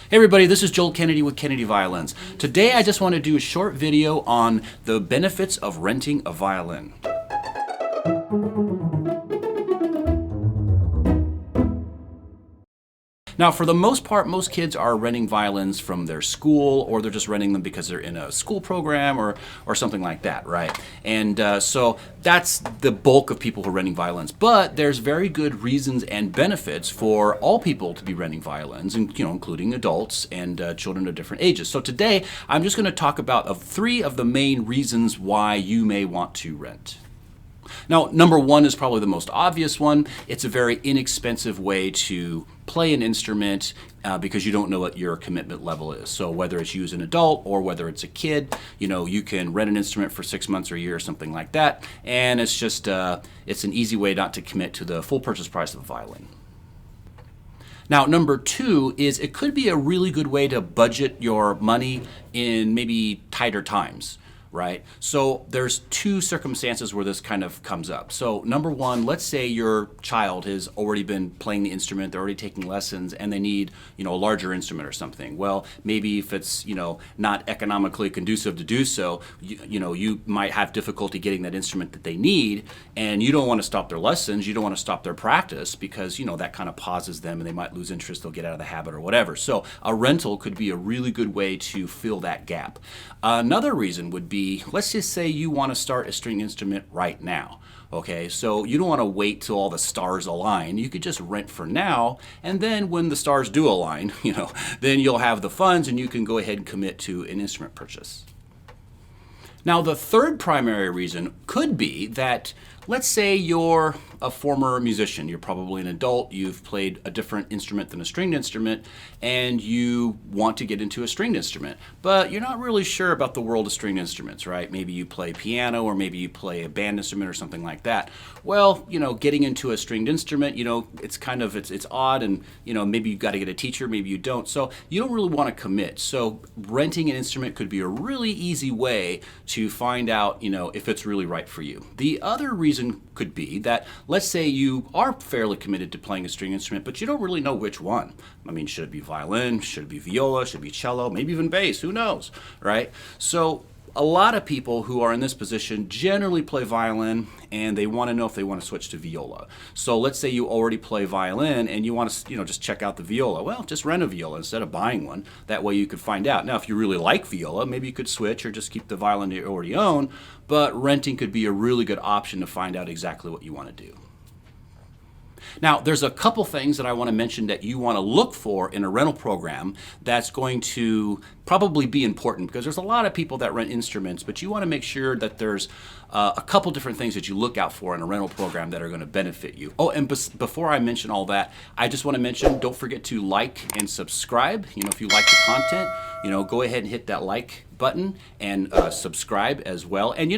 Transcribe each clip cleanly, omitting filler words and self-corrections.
Hey everybody, this is Joel Kennedy with Kennedy Violins. Today I just want to do a short video on the benefits of renting a violin. Now, for the most part, most kids are renting violins from their school, or they're just renting them because they're in a school program or something like that, right? And so that's the bulk of people who are renting violins. But there's very good reasons and benefits for all people to be renting violins, and including adults and children of different ages. So today, I'm just going to talk about three of the main reasons why you may want to rent. Now, number one is probably the most obvious one. It's a very inexpensive way to play an instrument because you don't know what your commitment level is. So whether it's you as an adult or whether it's a kid, you can rent an instrument for 6 months or a year or something like that. And it's just, it's an easy way not to commit to the full purchase price of a violin. Now, number two is it could be a really good way to budget your money in maybe tighter times. Right? So there's two circumstances where this kind of comes up. So number one, let's say your child has already been playing the instrument, they're already taking lessons, and they need, a larger instrument or something. Well, maybe if it's, not economically conducive to do so, you might have difficulty getting that instrument that they need, and you don't want to stop their lessons, you don't want to stop their practice because, that kind of pauses them and they might lose interest, they'll get out of the habit or whatever. So a rental could be a really good way to fill that gap. Another reason would be, let's just say you want to start a string instrument right now. Okay, so you don't want to wait till all the stars align. You could just rent for now, and then when the stars do align, then you'll have the funds and you can go ahead and commit to an instrument purchase. Now, the third primary reason could be that, let's say you're a former musician, you're probably an adult, you've played a different instrument than a stringed instrument, and you want to get into a stringed instrument, but you're not really sure about the world of stringed instruments, right? Maybe you play piano, or maybe you play a band instrument or something like that. Well, getting into a stringed instrument, it's odd, and maybe you've got to get a teacher, maybe you don't, so you don't really want to commit. So renting an instrument could be a really easy way to find out, if it's really right for you. The other reason could be that, let's say you are fairly committed to playing a string instrument, but you don't really know which one. I mean, should it be violin? Should it be viola? Should it be cello? Maybe even bass? Who knows, right? So a lot of people who are in this position generally play violin, and they want to know if they want to switch to viola. So let's say you already play violin and you want to, just check out the viola. Well, just rent a viola instead of buying one. That way you could find out. Now, if you really like viola, maybe you could switch or just keep the violin you already own, but renting could be a really good option to find out exactly what you want to do. Now, there's a couple things that I want to mention that you want to look for in a rental program that's going to probably be important, because there's a lot of people that rent instruments, but you want to make sure that there's a couple different things that you look out for in a rental program that are going to benefit you. Oh, and before I mention all that, I just want to mention, don't forget to like and subscribe. If you like the content, go ahead and hit that like button and subscribe as well. And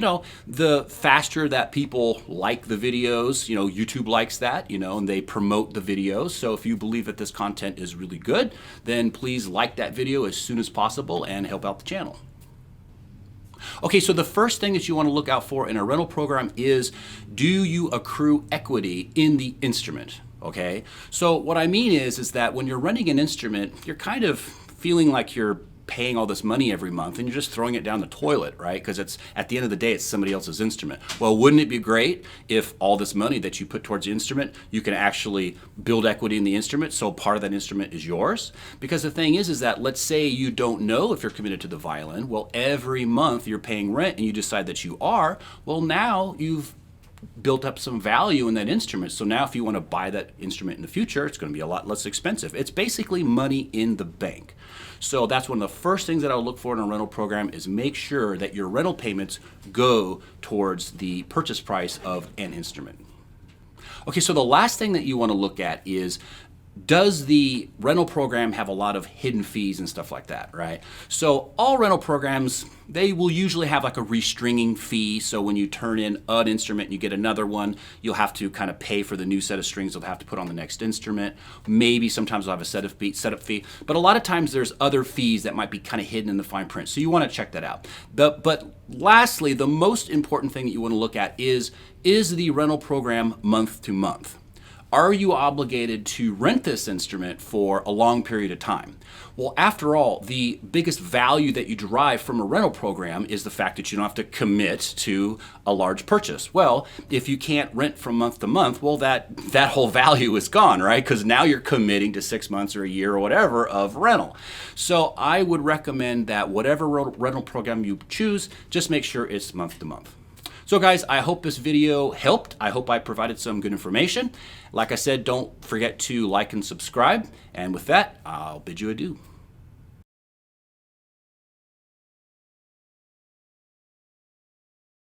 the faster that people like the videos, YouTube likes that, and they promote the videos. So if you believe that this content is really good, then please like that video as soon as possible and help out the channel. Okay, so the first thing that you want to look out for in a rental program is, do you accrue equity in the instrument? Okay, so what I mean is that when you're renting an instrument, you're kind of feeling like you're paying all this money every month and you're just throwing it down the toilet, right? Because it's, at the end of the day, it's somebody else's instrument. Well, wouldn't it be great if all this money that you put towards the instrument, you can actually build equity in the instrument, so part of that instrument is yours? Because the thing is that, let's say you don't know if you're committed to the violin. Well, every month you're paying rent and you decide that you are. Well, now you've built up some value in that instrument. So now if you want to buy that instrument in the future, it's going to be a lot less expensive. It's basically money in the bank. So that's one of the first things that I would look for in a rental program, is make sure that your rental payments go towards the purchase price of an instrument. Okay, so the last thing that you want to look at is, does the rental program have a lot of hidden fees and stuff like that, right? So all rental programs, they will usually have like a restringing fee. So when you turn in an instrument and you get another one, you'll have to kind of pay for the new set of strings you'll have to put on the next instrument. Maybe sometimes they'll have a setup fee, but a lot of times there's other fees that might be kind of hidden in the fine print. So you want to check that out. But lastly, the most important thing that you want to look at is the rental program month to month? Are you obligated to rent this instrument for a long period of time? Well, after all, the biggest value that you derive from a rental program is the fact that you don't have to commit to a large purchase. Well, if you can't rent from month to month, well, that whole value is gone, right? Because now you're committing to 6 months or a year or whatever of rental. So I would recommend that whatever rental program you choose, just make sure it's month to month. So guys, I hope this video helped. I hope I provided some good information. Like I said, don't forget to like and subscribe. And with that, I'll bid you adieu.